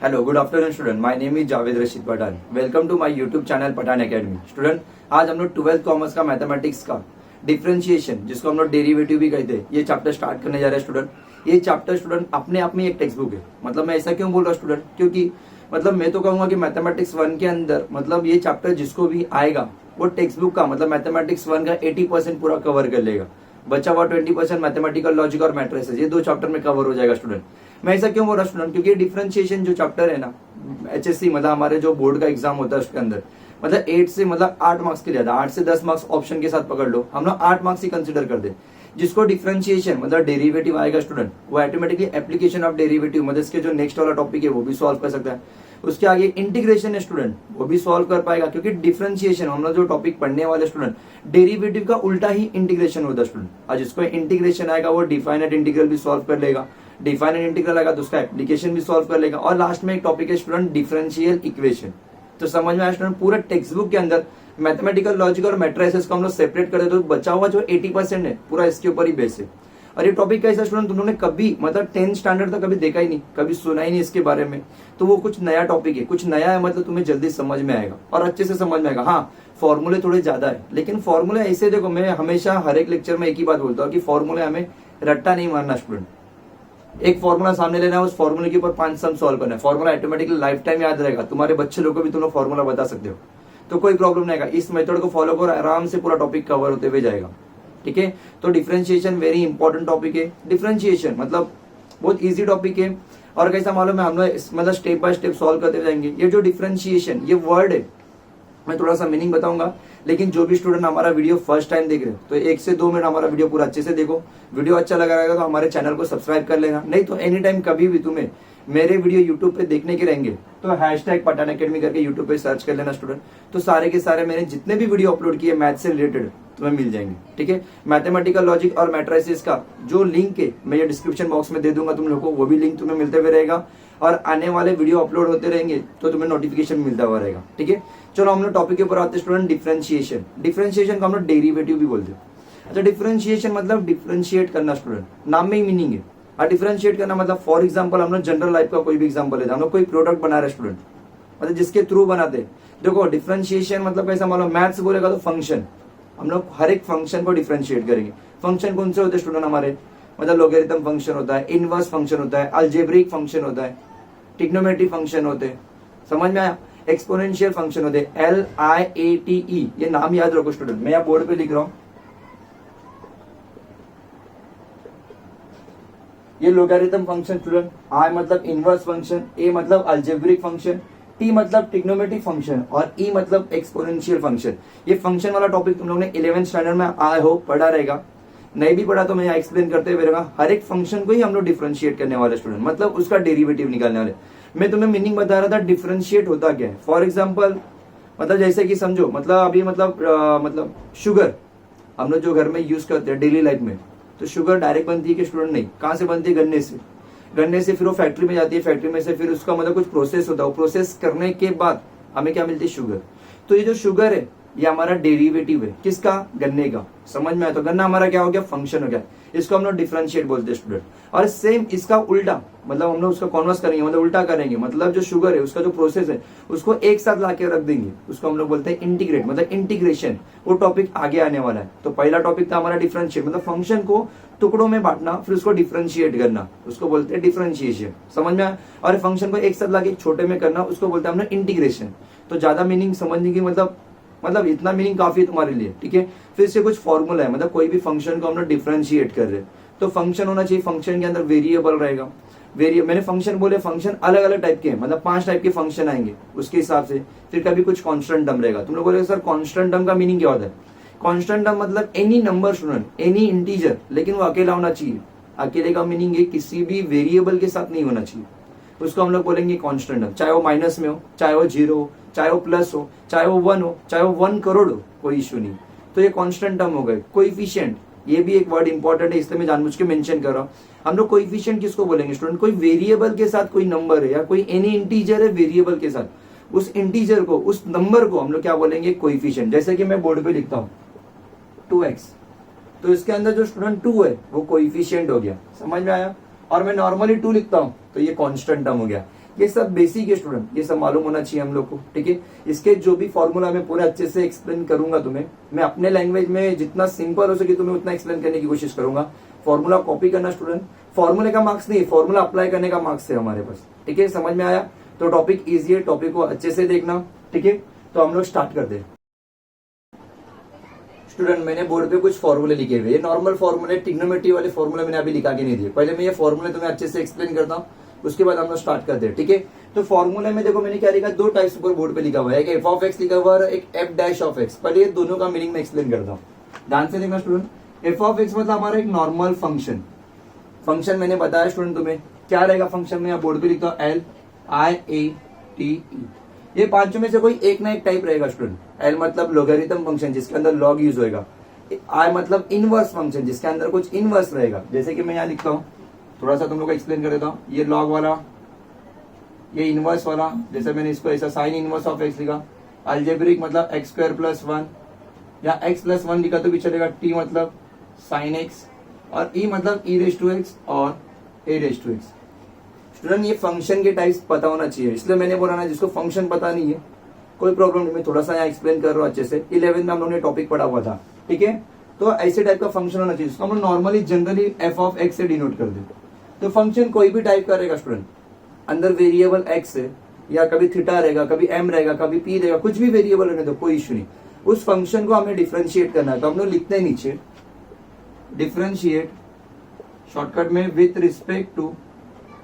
Hello, good afternoon student. My name is Javed Rashid Pathan. Welcome to my YouTube channel Pathan academy. Student, आज हम लोग 12th commerce का mathematics का differentiation, जिसको हम लोग डेरिवेटिव भी कहते हैं, ये चैप्टर स्टार्ट करने जा रहे हैं स्टूडेंट। ये चैप्टर स्टूडेंट अपने आप में एक टेक्स्ट बुक है। मतलब मैं ऐसा क्यों बोल रहा हूँ स्टूडेंट, क्योंकि मतलब मैं तो कहूंगा कि मैथमेटिक्स 1 के अंदर मतलब ये चैप्टर जिसको भी आएगा वो टेक्स्ट बुक का मतलब मैथमेटिक्स 1 का 80% पूरा कवर कर लेगा। बचा हुआ 20% मैथमेटिकल लॉजिक और मैट्रिसेस, ये 2 चैप्टर में कवर हो जाएगा स्टूडेंट। मैं ऐसा क्यों बोल रहा स्टूडेंट, क्योंकि डिफरेंशिएशन जो चैप्टर है ना, HSC मतलब हमारे जो बोर्ड का एग्जाम होता है उसके अंदर मतलब 8 से मतलब 8 मार्क्स के लिए आता है। 8 से 10 मार्क्स ऑप्शन के साथ पकड़ लो, हम लोग 8 मार्क्स ही कंसिडर कर दे। जिसको डिफरेंशिएशन मतलब डेरिवेटिव आएगा स्टूडेंट, वो ऑटोमेटिकली एप्लीकेशन ऑफ डेरिवेटिव मतलब इसके जो नेक्स्ट वाला टॉपिक है वो भी सॉल्व कर सकता है। उसके आगे इंटीग्रेशन है स्टूडेंट, वो भी सॉल्व कर पाएगा, क्योंकि डिफरेंशिएशन हम लोग जो टॉपिक पढ़ने वाले स्टूडेंट, डेरिवेटिव का उल्टा ही इंटीग्रेशन होता है स्टूडेंट। और जिसको इंटीग्रेशन आएगा वो डिफाइनेट इंटीग्रल भी सॉल्व कर लेगा, डिफाइनेट इंटीग्रल आएगा तो उसका एप्लीकेशन भी सॉल्व कर लेगा। और लास्ट में एक टॉपिक है स्टूडेंट डिफरेंशियल इक्वेशन। तो समझ में आया स्टूडेंट, पूरा टेक्स्ट बुक के अंदर मैथमेटिकल लॉजिक और मैट्रिसेस को हम लोग सेपरेट कर देते, तो बचा हुआ जो 80% है पूरा इसके ऊपर ही बेस है। और ये टॉपिक कैसा स्टूडेंट, तुम लोगों ने कभी मतलब 10th स्टैंडर्ड तक कभी देखा ही नहीं, कभी सुना ही नहीं इसके बारे में। तो वो कुछ नया टॉपिक है, कुछ नया है, मतलब तुम्हें जल्दी समझ में आएगा और अच्छे से समझ में आएगा। हाँ, फॉर्मूले थोड़े ज्यादा है, लेकिन फॉर्मूले ऐसे देखो, मैं हमेशा हर एक लेक्चर में एक ही बात बोलता हूँ कि फॉर्मूले हमें रट्टा नहीं मारना स्टूडेंट। एक फॉर्मूला सामने लेना है, उस फॉर्मूले के ऊपर 5 सम सॉल्व करना है, फॉर्मूला ऑटोमेटिकली लाइफ टाइम याद रहेगा। तुम्हारे बच्चे लोग को भी तुम लोग फॉर्मूला बता सकते हो, तो कोई प्रॉब्लम नहीं आएगा। इस मेथड को फॉलो करो, आराम से पूरा टॉपिक कवर होते हुए जाएगा। ठीक है, तो डिफरेंशिएशन वेरी इंपॉर्टेंट टॉपिक है। डिफरेंशिएशन मतलब बहुत इजी टॉपिक है, और कैसा मालूम है, हम लोग मतलब स्टेप बाय स्टेप सॉल्व करते जाएंगे। ये जो डिफरेंशिएशन ये वर्ड है, मैं थोड़ा सा मीनिंग बताऊंगा, लेकिन जो भी स्टूडेंट हमारा वीडियो फर्स्ट टाइम देख रहे हो तो 1 से 2 मिनट हमारा वीडियो पूरा अच्छे से देखो। वीडियो अच्छा लगा रहेगा तो हमारे चैनल को सब्सक्राइब कर लेना, नहीं तो एनी टाइम कभी भी तुम्हें मेरे वीडियो यूट्यूब पे देखने के रहेंगे तो हैशटैग पठान एकेडमी करके यूट्यूब पे सर्च कर लेना स्टूडेंट। तो सारे के सारे मैंने जितने भी वीडियो अपलोड किए मैथ से रिलेटेड तुम्हें मिल जाएंगे। ठीक है, मैथमेटिकल लॉजिक और मैट्रिसेस का जो लिंक है मैं ये डिस्क्रिप्शन बॉक्स में दे दूंगा तुम लोगों को, वो भी लिंक तुम्हें मिलते हुए रहेगा। और आने वाले वीडियो अपलोड होते रहेंगे तो तुम्हें नोटिफिकेशन मिलता हुआ रहेगा। ठीक है, चलो हम लोग टॉपिक के ऊपर आते हैं स्टूडेंट। डिफरेंशिएशन, डिफरेंशिएशन को हम लोग डेरिवेटिव भी बोलते हैं। अच्छा, डिफरेंशिएशन मतलब डिफरेंशिएट करना स्टूडेंट, नाम में ही मीनिंग है। और डिफरेंशिएट करना मतलब फॉर एग्जांपल हम लोग जनरल लाइफ का कोई भी एग्जांपल लेते हैं, हम लोग कोई प्रोडक्ट बना रहे स्टूडेंट, मतलब जिसके थ्रू बनाते हैं। देखो डिफरेंशिएशन मतलब कैसा मालूम, मैथ्स बोलेगा तो फंक्शन, हम लोग हर एक फंक्शन को डिफरेंशिएट करेंगे। फंक्शन कौन से होते हैं स्टूडेंट हमारे, मतलब लोगरिथम फंक्शन होता है, इनवर्स फंक्शन होता है, अलजेब्रिक फंक्शन होता है, ट्रिग्नोमेट्री फंक्शन होते हैं, समझ में आया, एक्सपोनेंशियल फंक्शन होते हैं, LIATE, ये नाम याद रखो स्टूडेंट, मैं यहाँ बोर्ड पे लिख रहा हूँ। ये लोगरिथम फंक्शन स्टूडेंट, I मतलब इनवर्स फंक्शन, A मतलब अलजेब्रिक फंक्शन, T मतलब ट्रिग्नोमेट्रिक फंक्शन और E मतलब एक्सपोनेंशियल फंक्शन। ये फंक्शन वाला टॉपिक तुम लोगों ने 11th स्टैंडर्ड में आई होप पढ़ा रहेगा, नहीं भी पढ़ा तो मैं यहाँ एक्सप्लेन करते हुए रहेगा। हर एक फंक्शन को ही हम लोग डिफरेंशिएट करने वाले स्टूडेंट, मतलब उसका डेरिवेटिव निकालने वाले। मैं तुम्हें मीनिंग बता रहा था डिफरेंशिएट होता क्या है। फॉर एग्जाम्पल मतलब जैसे कि समझो, मतलब अभी मतलब शुगर हम लोग जो घर में यूज करते हैं डेली लाइफ में, तो शुगर डायरेक्ट बनती है कि स्टूडेंट, नहीं, कहाँ से बनती है, गन्ने से। गन्ने से फिर वो फैक्ट्री में जाती है, फैक्ट्री में से फिर उसका मतलब कुछ प्रोसेस होता है, प्रोसेस करने के बाद हमें क्या मिलती है, शुगर। तो ये जो शुगर है ये हमारा डेरिवेटिव है, किसका, गन्ने का। समझ में आया, तो गन्ना हमारा क्या हो गया, फंक्शन हो गया। इसको हम लोग डिफरेंशिएट बोलते हैं स्टूडेंट। और सेम इसका उल्टा मतलब हम लोग उसका कॉन्वर्स करेंगे, मतलब उल्टा करेंगे, मतलब जो शुगर है उसका जो प्रोसेस है उसको एक साथ लाके रख देंगे, उसको हम लोग बोलते हैं इंटीग्रेट, मतलब इंटीग्रेशन। वो टॉपिक आगे आने वाला है। तो पहला टॉपिक था हमारा डिफरेंशिएट, मतलब फंक्शन को टुकड़ों में बांटना फिर उसको डिफरेंशिएट करना, उसको बोलते हैं डिफरेंशिएशन। समझ में आया, और फंक्शन को एक साथ लाके छोटे में करना उसको बोलते हैं हम लोग इंटीग्रेशन। तो ज्यादा मीनिंग समझने की मतलब इतना मीनिंग काफी है तुम्हारे लिए। ठीक है, फिर से कुछ फॉर्मूला है, मतलब कोई भी फंक्शन को हम लोग डिफरेंशिएट कर रहे हैं तो फंक्शन होना चाहिए, फंक्शन के अंदर वेरिएबल रहेगा। मैंने फंक्शन बोले, फंक्शन अलग अलग टाइप के हैं, मतलब 5 टाइप के फंक्शन आएंगे उसके हिसाब से। फिर कभी कुछ कांस्टेंट टर्म रहेगा। तुम लोग बोलेगे सर कांस्टेंट टर्म का मीनिंग क्या होता है। कांस्टेंट टर्म मतलब any number student, any integer, लेकिन वो अकेला होना चाहिए। अकेले का मीनिंग है किसी भी वेरिएबल के साथ नहीं होना चाहिए, उसको हम लोग बोलेंगे कांस्टेंट टर्म। चाहे वो माइनस में हो, चाहे वो 0 हो, चाहे वो प्लस हो, चाहे वो 1 हो, चाहे वो 1 करोड़ हो, कोई इश्यू नहीं। तो ये कांस्टेंट टर्म हो गए। कोएफिशिएंट, ये भी एक वर्ड इंपॉर्टेंट है, इसलिए मैं जानबूझ के मेंशन कर रहा हूँ। हम लोग कोएफिशिएंट किसको बोलेंगे स्टूडेंट, कोई वेरिएबल के साथ कोई नंबर है या कोई एनी इंटीजर है वेरिएबल के साथ, उस इंटीजर को, उस नंबर को हम लोग क्या बोलेंगे, कोएफिशिएंट। जैसे कि मैं बोर्ड पे लिखता हूँ 2x, तो इसके अंदर जो स्टूडेंट 2 है वो कोएफिशिएंट हो गया। समझ में आया, और मैं नॉर्मली 2 लिखता हूँ तो ये कांस्टेंट टर्म हो गया। ये सब बेसिक है स्टूडेंट, ये सब मालूम होना चाहिए हम लोग को, ठीक है। इसके जो भी फॉर्मूला मैं पूरे अच्छे से एक्सप्लेन करूंगा तुम्हें, मैं अपने लैंग्वेज में जितना सिंपल हो सके तुम्हें उतना एक्सप्लेन करने की कोशिश करूंगा। फॉर्मूला कॉपी करना स्टूडेंट, फॉर्मूले का मार्क्स नहीं, फॉर्मूला अप्लाई करने का मार्क्स है हमारे पास, ठीक है। समझ में आया? तो टॉपिक इजी है, टॉपिक को अच्छे से देखना, ठीक है। तो हम लोग स्टार्ट करते हैं। स्टूडेंट मैंने बोर्ड पे कुछ फॉर्मूले लिखे हुए, नॉर्मल फॉर्मूले, ट्रिग्नोमेट्री वाले फॉर्मूले मैंने अभी लिखा के नहीं दिए। पहले मैं ये फॉर्मूले तुम्हें अच्छे से एक्सप्लेन करता हूँ, उसके बाद हम लोग स्टार्ट करते हैं, ठीक है। तो फॉर्मूले में देखो मैंने क्या लिखा, दो टाइप्स ऊपर बोर्ड पे लिखा हुआ है, एक एफ ऑफ एक्स लिखा हुआ है, एक एफ डैश ऑफ एक्स। पहले ये दोनों का मीनिंग मैं एक्सप्लेन करता हूँ, ध्यान से देखना स्टूडेंट। एफ ऑफ एक्स मतलब हमारा एक नॉर्मल फंक्शन, फंक्शन मैंने बताया स्टूडेंट तुम्हें क्या रहेगा फंक्शन में, बोर्ड पे लिखता हूँ L I A T E. ये पांचों में से कोई एक ना एक टाइप रहेगा स्टूडेंट। एल मतलब लोगरिथम फंक्शन जिसके अंदर लॉग यूज होगा, आई मतलब इनवर्स फंक्शन जिसके अंदर कुछ इनवर्स रहेगा, जैसे कि मैं यहाँ लिखता हूँ, थोड़ा सा तुम लोग को एक्सप्लेन कर देता हूँ। ये लॉग वाला, ये इनवर्स वाला, जैसे मैंने इसको ऐसा साइन इनवर्स ऑफ एक्स लिखा। अल्जेब्रिक मतलब एक्स स्क्वायर प्लस 1 या एक्स प्लस 1 लिखा तो भी चलेगा। टी मतलब साइन एक्स और ई मतलब ई रेज टू एक्स और ए रेज टू एक्स। स्टूडेंट ये फंक्शन के टाइप्स पता होना चाहिए, इसलिए मैंने बोला ना जिसको फंक्शन पता नहीं है कोई प्रॉब्लम नहीं, मैं थोड़ा सा यहाँ एक्सप्लेन कर रहा हूँ अच्छे से। 11th में हम लोगों ने टॉपिक पढ़ा हुआ था, ठीक है। तो ऐसे टाइप का फंक्शन होना चाहिए, इसको हम normally generally F of x से डिनोट कर देते। तो फंक्शन कोई भी टाइप का रहेगा स्टूडेंट, अंदर वेरिएबल एक्स है या कभी थीटा रहेगा, कभी एम रहेगा, कभी पी रहेगा, कुछ भी वेरिएबल रहने दो, कोई इश्यू नहीं। उस फंक्शन को हमें डिफ्रेंशिएट करना है, तो हम लोग लिखते हैं नीचे डिफ्रेंशिएट शॉर्टकट में विथ रिस्पेक्ट टू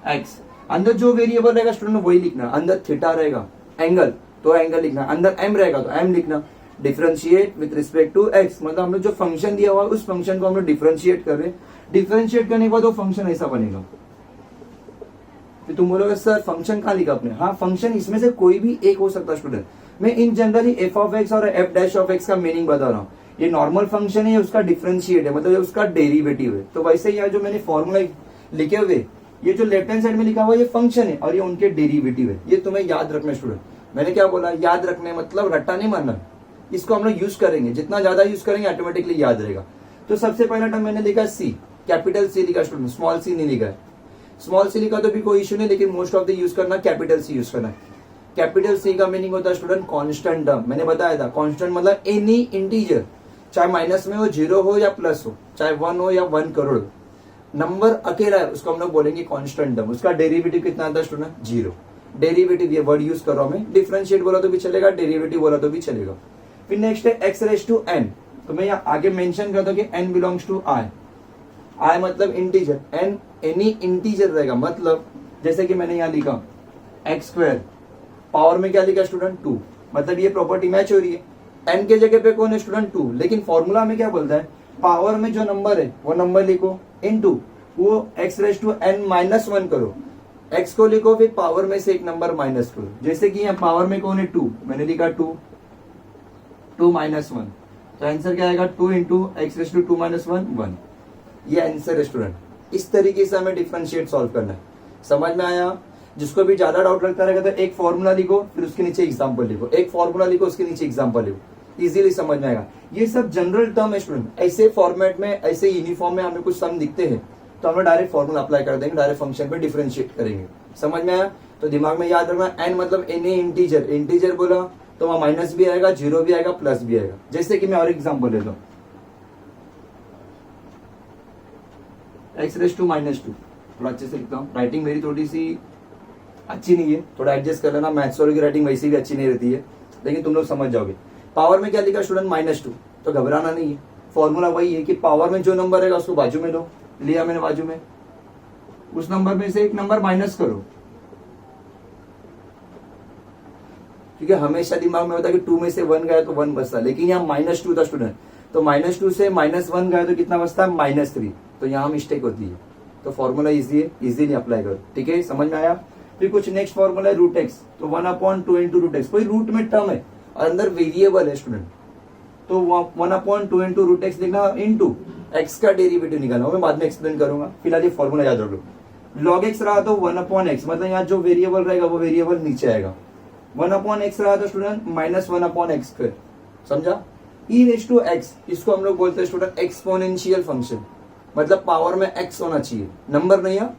एक्स। अंदर जो वेरिएबल रहेगा स्टूडेंट वही लिखना, अंदर थीटा रहेगा एंगल तो एंगल लिखना, अंदर एम रहेगा तो एम लिखना। Differentiate with respect to x मतलब हम लोग जो फंक्शन दिया हुआ है उस फंक्शन को हम लोग डिफरेंशिएट कर रहे हैं। डिफरेंशिएट करने के बाद वो फंक्शन ऐसा बनेगा। फिर तुम बोलोगे सर फंक्शन कहाँ लिखा आपने? हाँ फंक्शन इसमें से कोई भी एक हो सकता है स्टूडेंट। मैं इन जनरली एफ ऑफ एक्स और एफ डैश ऑफ एक्स का मीनिंग बता रहा हूँ। ये नॉर्मल फंक्शन है, उसका डिफरेंशिएट है, मतलब उसका डेरिवेटिव है। तो वैसे यहाँ जो मैंने फॉर्मूला लिखे हुए, ये जो लेफ्ट हैंड साइड में लिखा हुआ है ये फंक्शन है और ये उनके डेरिवेटिव है। ये तुम्हें याद रखना स्टूडेंट। मैंने क्या बोला, याद रखने मतलब रट्टा नहीं मारना, इसको हम लोग यूज करेंगे, जितना ज्यादा यूज करेंगे ऑटोमेटिकली याद रहेगा। तो सबसे पहला टर्म मैंने लिखा सी, कैपिटल सी लिखा स्टूडेंट, स्मॉल सी नहीं लिखा है। स्मॉल सी लिखा तो भी कोई इश्यू नहीं, लेकिन मोस्ट ऑफ द यूज करना कैपिटल सी यूज करना है। कैपिटल सी का मीनिंग होता है स्टूडेंट कांस्टेंट टर्म। मैंने बताया था कांस्टेंट मतलब एनी इंटीजर, चाहे माइनस में हो, 0 हो या प्लस हो, चाहे 1 हो या 1 करोड़, नंबर अकेला है उसको हम लोग बोलेंगे कांस्टेंट टर्म। उसका डेरिवेटिव कितना आता है स्टूडेंट? 0। डेरिवेटिव ये वर्ड यूज कर रहा हूं मैं, डिफरेंशिएट बोला तो भी चलेगा, डेरिवेटिव बोला तो भी चलेगा। फिर नेक्स्ट है एक्स रेज टू एन, तो मैं यहाँ आगे मेंशन करता हूँ कि एन बिलोंग्स टू आई। आई मतलब इंटीजर, एन एनी इंटीजर रहेगा, मतलब जैसे कि मैंने यहाँ लिखा एक्स स्क्वायर, पावर में क्या लिखा स्टूडेंट? 2, मतलब ये प्रॉपर्टी मैच हो रही है। एन के जगह पे कौन है स्टूडेंट? 2, लेकिन फॉर्मूला में क्या बोलता है? पावर में जो नंबर है वो नंबर लिखो इनटू वो x raise to n minus 1 करो, एक्स को लिखो फिर पावर में से एक नंबर माइनस करो। जैसे कि यहाँ पावर में कौन है? 2, मैंने लिखा 2 माइनस 1, तो आंसर क्या आएगा? 2 into x raise to 2 minus 1, ये आंसर है स्टूडेंट। इस तरीके से हमें डिफरेंशिएट सॉल्व करना है। समझ में आया? जिसको भी ज्यादा डाउट लगता रहेगा तो एक फॉर्मूला लिखो फिर उसके नीचे एग्जांपल लिखो, एक फॉर्मूला लिखो उसके नीचे एग्जांपल लिखो, इजीली समझ में आएगा। ये सब जनरल टर्म है स्टूडेंट। ऐसे फॉर्मेट में, ऐसे यूनिफॉर्म में हमें कुछ सम दिखते हैं तो हम डायरेक्ट फॉर्मूला अप्लाई कर देंगे, डायरेक्ट फंक्शन पे डिफरेंशिएट करेंगे। समझ में आया? तो दिमाग में याद रखना, एन मतलब एनी इंटीजर, इंटीजर बोला तो वहां माइनस भी आएगा, 0 भी आएगा, प्लस भी आएगा। जैसे कि मैं और एग्जांपल लेता हूं, एक्स रेज टू माइनस 2, थोड़ा अच्छे से लिखता हूँ, राइटिंग मेरी थोड़ी सी अच्छी नहीं है, थोड़ा एडजस्ट कर लेना। मैथ्स वालों की राइटिंग वैसे भी अच्छी नहीं रहती है, लेकिन तुम लोग समझ जाओगे। पावर में क्या लिखा स्टूडेंट? -2, तो घबराना नहीं है, फॉर्मूला वही है कि पावर में जो नंबर रहेगा उसको बाजू में दो, लिया मैंने बाजू में, उस नंबर में से एक नंबर माइनस करो, क्योंकि हमेशा दिमाग में होता है कि 2 में से 1 गया तो 1 बचता, लेकिन यहाँ -2 था स्टूडेंट, तो -2 से -1 गया तो कितना बचता है? -3, तो यहाँ मिस्टेक होती है। तो फॉर्मूला इजी है, इजीली अप्लाई करो, ठीक है? समझ में आया? फिर कुछ नेक्स्ट फॉर्मूला है रूट एक्स, तो 1/2 इंटू रूट एक्स, कोई रूट में टर्म है और अंदर वेरिएबल है स्टूडेंट, तो 1/2 इंटू रूट एक्स लिखना, इंटू एक्स का डेरिवेटिव निकालना, मैं बाद में एक्सप्लेन करूंगा, फिलहाल ये फॉर्मूला याद रख लो। लॉग एक्स रहा तो 1/x, मतलब यहाँ जो वेरिएबल रहेगा वो वेरिएबल नीचे आएगा। 1/x रहा तो स्टूडेंट -1/x², समझा? ई रेज टू एक्स, इसको हम लोग बोलते हैं स्टूडेंट एक्सपोनेंशियल फंक्शन, मतलब पावर में x होना चाहिए, नंबर नहीं है,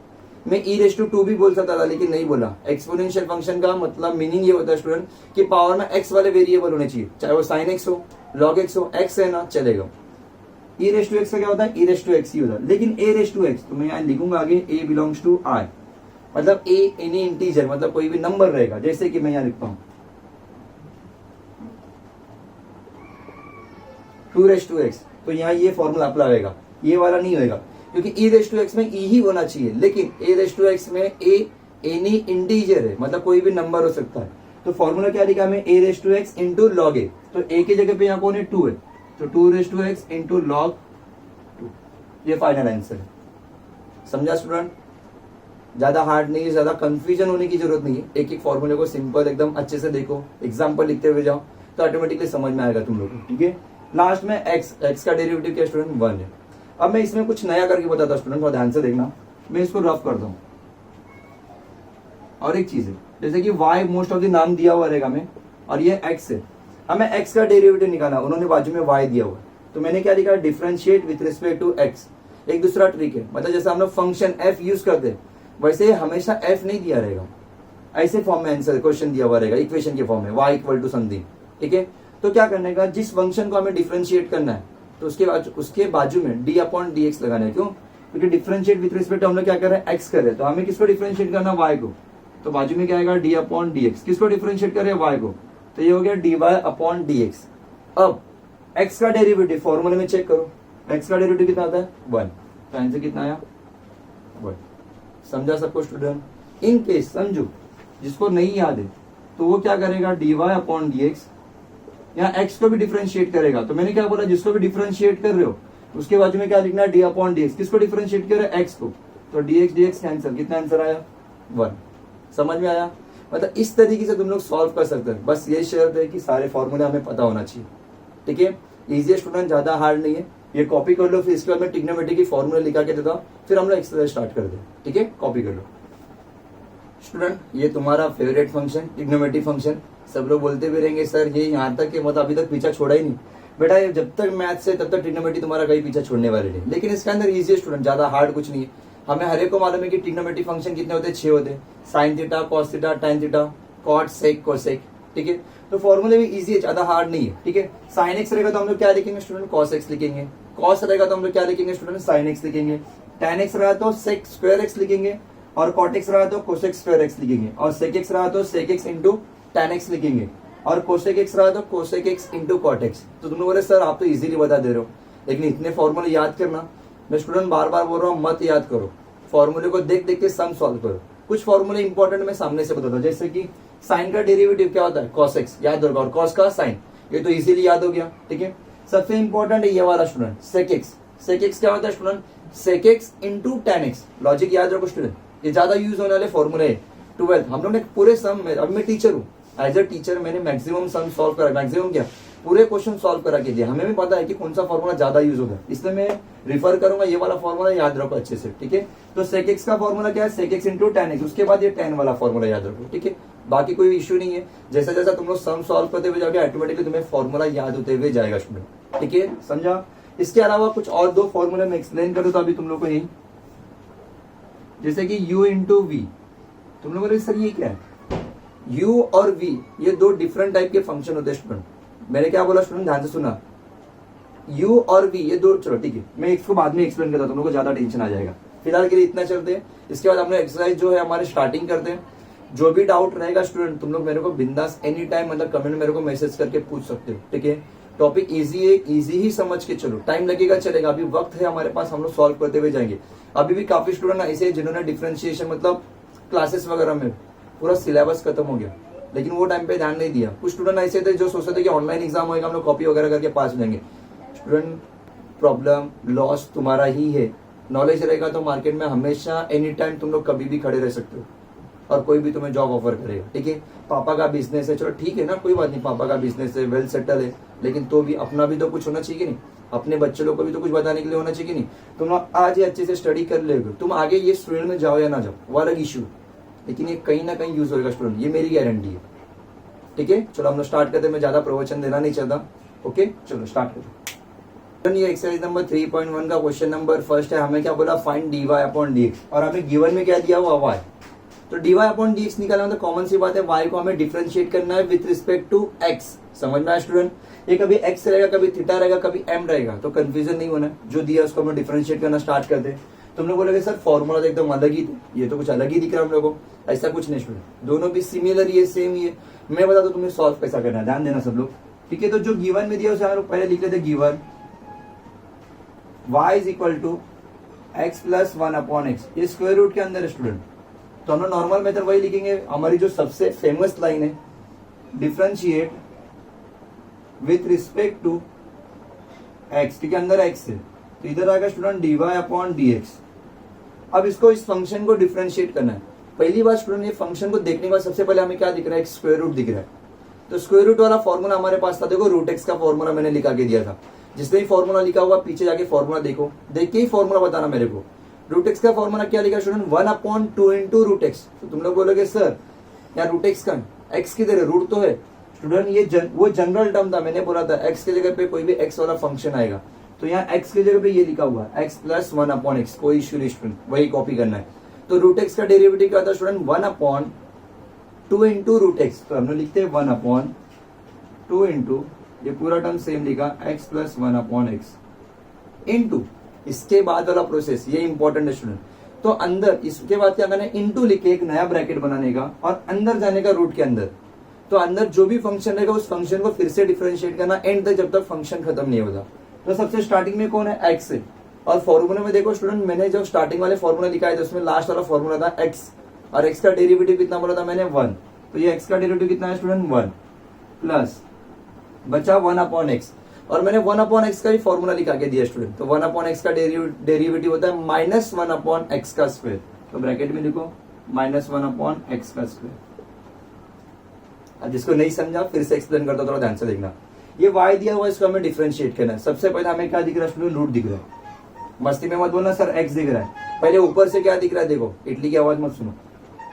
मैं ई रेस टू 2 भी बोल सकता था लेकिन नहीं बोला। एक्सपोनेंशियल फंक्शन का मतलब मीनिंग ये होता है स्टूडेंट कि पावर में एक्स वाले वेरिएबल होने चाहिए, चाहे वो साइन एक्स हो, लॉग एक्स हो, एक्स है ना चलेगा। ई रेस टू एक्स का क्या होता है, ई रेस टू एक्स ही होता है। लेकिन ए रेस टू एक्स तो मैं यहाँ लिखूंगा आगे ए बिलोंग्स टू आई, मतलब ए एनी इंटीजर, मतलब कोई भी नंबर रहेगा। जैसे कि मैं यहाँ लिखता हूँ 2 रेस टू एक्स, तो यहाँ ये फॉर्मूला अप्लाई होगा, ये वाला नहीं होगा क्योंकि ई रेस टू एक्स में ई ही होना चाहिए। लेकिन ए रेस टू एक्स में ए एनी इंटीजर है, मतलब कोई भी नंबर हो सकता है। तो फॉर्मूला क्या लिखा मैं, a raise to x into log a, तो ए की जगह पे यहाँ कौन है 2 है, तो 2 raise to x into log 2, ये फाइनल आंसर है। समझा स्टूडेंट? ज्यादा हार्ड नहीं है, ज्यादा कंफ्यूजन होने की जरूरत नहीं है। एक एक फॉर्मूले को सिंपल एकदम अच्छे से देखो, एग्जाम्पल लिखते हुए जाओ तो ऑटोमेटिकली समझ में आएगा तुम लोग को। ठीक है, लास्ट में एक्स का डेरिवेटिव क्या स्टूडेंट 1 है। अब मैं इसमें कुछ नया करके बताता हूँ स्टूडेंट, थोड़ा ध्यान से देखना। मैं इसको रफ करता हूँ। और एक चीज है, जैसे कि y मोस्ट ऑफ द नाम दिया हुआ रहेगा मैं, और ये x है। अब मैं x का डेरिवेटिव निकाला, उन्होंने बाजू में y दिया हुआ, तो मैंने क्या लिखा, differentiate with respect to x। एक दूसरा ट्रिक है, मतलब जैसे हम लोग फंक्शन f यूज करते हैं वैसे हमेशा f नहीं दिया रहेगा, ऐसे फॉर्म में आंसर क्वेश्चन दिया हुआ रहेगा, इक्वेशन के फॉर्म में y इक्वल टू समथिंग। ठीक है, तो क्या करने का, जिस फंक्शन को हमें डिफरेंशिएट करना है तो उसके बाजू में d अपॉन डी एक्स लगाना है। क्यों? क्योंकि डिफरेंशिएट विथ रिस्पेक्ट हम लोग क्या कर रहे हैं, x कर रहे हैं, तो हमें किसको डिफरेंशिएट करना है, y को, तो बाजू में क्या आएगा d अपॉन डी एक्स। किसको डिफरेंशिएट कर रहे हैं, y को, तो ये हो गया dy अपॉन डी एक्स। अब x का डेरिवेटिव फॉर्मूले में चेक करो, x का डेरिवेटिव कितना आता है 1, तो आंसर कितना आया 1। समझा सबको स्टूडेंट? इन केस समझो जिसको नहीं याद है तो वो क्या करेगा, dy अपॉन डी एक्स, यहाँ x को भी डिफरेंशिएट करेगा। तो मैंने क्या बोला, जिसको भी डिफरेंशिएट कर रहे हो उसके बाजू में क्या लिखना है, d अपॉन डी एक्स। किसको डिफरेंशिएट कर रहे हैं, x को, तो dx आंसर कितना आंसर आया 1। समझ में आया? मतलब इस तरीके से तुम लोग सॉल्व कर सकते हैं। बस ये शर्त है कि सारे फॉर्मूले हमें पता होना चाहिए। ठीक है, इजी स्टूडेंट, ज्यादा हार्ड नहीं है। ये कॉपी कर लो, फिर इसके बाद मैं ट्रिग्नोमेट्री की फॉर्मूले लिखा के देता हूँ, फिर हम लोग एक्सरसाइज स्टार्ट कर दे। ठीक है, कॉपी कर लो स्टूडेंट। ये तुम्हारा फेवरेट फंक्शन ट्रिग्नोमेट्री फंक्शन, सब लोग बोलते भी रहेंगे सर ये यहाँ तक के मतलब अभी तक पीछा छोड़ा ही नहीं। बेटा ये जब तक मैथ से तब तक ट्रिग्नोमेट्री तुम्हारा कहीं पीछा छोड़ने वाले नहीं। लेकिन इसके अंदर इजी स्टूडेंट, ज्यादा हार्ड कुछ नहीं है। हमें हर एक को मालूम है कि ट्रिग्नोमेट्री फंक्शन कितने होते हैं, 6 होते हैं, sine theta, cos theta, tan theta, cot, sec, cosec. ठीक है, तो फॉर्मूले भी इजी है, ज्यादा हार्ड नहीं है। ठीक है, साइन एक्स रहेगा तो हम लोग क्या लिखेंगे स्टूडेंट, कॉस एक्स लिखेंगे। कॉस रहेगा तो हम लोग क्या लिखेंगे स्टूडेंट, साइन एक्स लिखेंगे। टैन एक्स रहा तो सेक स्क्वायर एक्स लिखेंगे, और कॉट एक्स रहा तो कोसेक स्क्वायर एक्स लिखेंगे, और सेक एक्स रहा तो sec x into tan x लिखेंगे, और कोसेक एक्स रहा तो cosec x into cot x. तो तुम बोले सर आप तो इजीली बता दे रहे हो, लेकिन इतने फॉर्मूले याद करना, मैं स्टूडेंट बार बार बोल रहा हूँ मत याद करो, फॉर्मूले को देख देख के सम सॉल्व करो। कुछ फॉर्मूले इंपॉर्टेंट मैं सामने से बताता हूँ, जैसे कि साइन का डेरिवेटिव क्या होता है, कॉस एक्स, याद होगा, और कॉस का साइन, ये तो इजीली याद हो गया। ठीक है, सबसे इंपॉर्टेंट है ये वाला student, sec x. Sec x क्या होता है student, sec x into tan x. Logic याद रखो स्टूडेंट, ये ज्यादा यूज होने वाले फॉर्मूले है। 12 हम लोग ने पूरे सम में, अब मैं टीचर हूँ, एज अ टीचर मैंने मैक्सिमम सम सॉल्व करा, मैक्सिमम क्या पूरे क्वेश्चन सॉल्व करा के दिया। हमें भी पता है कि कौन सा फॉर्मूला ज्यादा यूज होगा, इसलिए मैं रिफर करूंगा ये वाला फॉर्मूला, याद रखो अच्छे से। ठीक है, तो सेक एक्स का फॉर्मूला क्या है, sec x into tan x, उसके बाद ये टैन वाला फॉर्मूला याद रखो। ठीक है, बाकी कोई इश्यू नहीं है, जैसा जैसा तुम लोग सम सॉल्व करते हुए जाओगे ऑटोमेटिकली तुम्हें फॉर्मूला याद होते हुए जाएगा स्टूडेंट। ठीक है, समझा? इसके अलावा कुछ और 2 फॉर्मूले में एक्सप्लेन करूँ तो अभी तुम लोग को यही, जैसे कि u इंटू वी, तुम लोग बोले सर ये क्या है, u और v ये 2 डिफरेंट टाइप के फंक्शन होते हैं स्टूडेंट। मैंने क्या बोला स्टूडेंट, ध्यान से सुना, u और v ये 2, चलो ठीक है मैं इसको बाद में एक्सप्लेन करता हूँ, तुम लोग को ज्यादा टेंशन आ जाएगा। फिलहाल के लिए इतना चलते हैं, इसके बाद हम लोग एक्सरसाइज जो है हमारे स्टार्टिंग करते हैं। जो भी डाउट रहेगा स्टूडेंट तुम लोग मेरे को बिंदास एनी टाइम मतलब कमेंट मेरे को मैसेज करके पूछ सकते हो। ठीक है, टॉपिक इजी है, इजी ही समझ के चलो, टाइम लगेगा चलेगा, अभी वक्त है हमारे पास, हम लोग सॉल्व करते हुए जाएंगे। अभी भी काफी स्टूडेंट ऐसे हैं जिन्होंने डिफरेंशिएशन मतलब क्लासेस वगैरह में पूरा सिलेबस खत्म हो गया, लेकिन वो टाइम पे ध्यान नहीं दिया। कुछ स्टूडेंट ऐसे थे जो सोचते थे कि ऑनलाइन एग्जाम होगा, हम लोग कॉपी वगैरह करके पास हो जाएंगे। स्टूडेंट प्रॉब्लम लॉस तुम्हारा ही है, नॉलेज रहेगा तो मार्केट में हमेशा एनी टाइम तुम लोग कभी भी खड़े रह सकते हो, और कोई भी तुम्हें जॉब ऑफर करेगा। ठीक है, पापा का बिजनेस है, चलो ठीक है ना, कोई बात नहीं, पापा का बिजनेस है, वेल सेटल है, लेकिन तो भी अपना भी तो कुछ होना चाहिए कि नहीं, अपने बच्चे लोग को भी तो कुछ बताने के लिए होना चाहिए कि नहीं। तुम आज ही अच्छे से स्टडी कर लेगे, तुम आगे ये फील्ड में जाओ या ना जाओ वो अलग इशू, लेकिन ये कहीं ना कहीं यूज होगा स्टूडेंट, ये मेरी गारंटी है। ठीक है, चलो हम लोग स्टार्ट करते हैं, मैं ज्यादा प्रवचन देना नहीं चाहता। ओके, चलो स्टार्ट करते हैं। ये एक्सरसाइज नंबर 3.1 का क्वेश्चन नंबर फर्स्ट है। हमें क्या बोला, फाइंड dy अपॉन dx, और हमें गिवन में क्या दिया हुआ y। तो dy अपॉन dx निकालना मतलब कॉमन सी बात है, y को हमें डिफरेंशिएट करना है विथ रिस्पेक्ट टू x। समझ में आया स्टूडेंट? ये कभी x रहेगा, कभी थीटा रहेगा, कभी m रहेगा, तो कंफ्यूजन नहीं होना। जो दिया उसको हम डिफरेंशिएट करना स्टार्ट कर दे। तुम लोग बोलोगे सर फॉर्मूला तो एकदम अलग ही थे, ये तो कुछ अलग ही दिख रहा है हम लोगों को। ऐसा कुछ नहीं स्टूडेंट, दोनों भी सिमिलर ही है, सेम ही है। मैं बता दूं तुम्हें सॉल्व कैसा करना है, ध्यान देना सब लोग, ठीक है? तो जो गिवन में दिया उसे हम लोग पहले लिख लेते, given y is equal to x plus 1 upon x, ये स्क्वायर रूट के अंदर है स्टूडेंट। तो हम लोग नॉर्मल मेथड वही लिखेंगे, हमारी जो सबसे फेमस लाइन है, differentiate with respect to x, ठीक है? अंदर एक्स है तो इधर आएगा स्टूडेंट dy अपॉन dx। अब इसको, इस फंक्शन को डिफरेंशिएट करना है। पहली बात स्टूडेंट, ये फंक्शन को देखने के बाद सबसे पहले हमें क्या दिख रहा है, एक स्क्वायर रूट दिख रहा है। तो स्क्वायर रूट वाला फॉर्मूला हमारे पास था, देखो रूट एक्स का फॉर्मूला मैंने लिखा के दिया था। जिसने ही फॉर्मूला लिखा हुआ पीछे जाके फॉर्मूला देखो, देख के ही फॉर्मूला बताना मेरे को। रूट एक्स का फॉर्मूला क्या लिखा student, 1 upon 2 into root x. तो तुम लोग बोलोगे सर यार रूट एक्स का एक्स किधर है, रूट तो है स्टूडेंट। ये वो जनरल टर्म था, मैंने बोला था एक्स की जगह पे कोई भी एक्स वाला फंक्शन आएगा, तो यहाँ एक्स की जगह पे ये लिखा हुआ है एक्स प्लस 1 अपॉन एक्स, कोई इश्यू नहीं स्टूडेंट, वही कॉपी करना है। तो रूट एक्स का डेरिवेटिव क्या था student, 1 upon 2 into root x. तो हमने लिखते हैं 1 अपॉन 2 इंटू, ये पूरा टर्म सेम लिखा, x plus 1 upon x into, इसके बाद वाला प्रोसेस ये इंपॉर्टेंट है स्टूडेंट। तो अंदर इसके बाद क्या करना है, इंटू लिख के एक नया ब्रैकेट बनाने का और अंदर जाने का रूट के अंदर। तो अंदर जो भी फंक्शन रहेगा उस फंक्शन को फिर से डिफरेंशिएट करना एंड तक, जब तक फंक्शन खत्म नहीं होता। तो सबसे स्टार्टिंग में कौन है, एक्स है। और फॉर्मूले में देखो स्टूडेंट, मैंने जो स्टार्टिंग वाले फॉर्मूला लिखा है उसमें लास्ट वाला फॉर्मूला था एक्स, और एक्स का डेरिवेटिव कितना बोला था मैंने, 1। तो ये एक्स का डेरिवेटिव कितना है स्टूडेंट, 1 प्लस बचा 1 अपॉन एक्स, और मैंने 1 अपॉन एक्स का भी फॉर्मूला लिखा के दिया स्टूडेंट। तो 1 अपॉन एक्स का डेरिवेटिव होता है माइनस 1 अपॉन एक्स का स्क्वायर। तो ब्रैकेट में लिखो माइनस 1 अपॉन एक्स का स्क्वायर। अब जिसको नहीं समझा फिर से एक्सप्लेन करता, थोड़ा ध्यान से देखना। ये y दिया हुआ है, इसको हमें डिफरेंशिएट करना है। सबसे पहले हमें क्या दिख रहा है स्टूडेंट, रूट दिख रहा है। मस्ती में मत बोलना सर x दिख रहा है, पहले ऊपर से क्या दिख रहा है देखो, इडली की आवाज मत सुनो,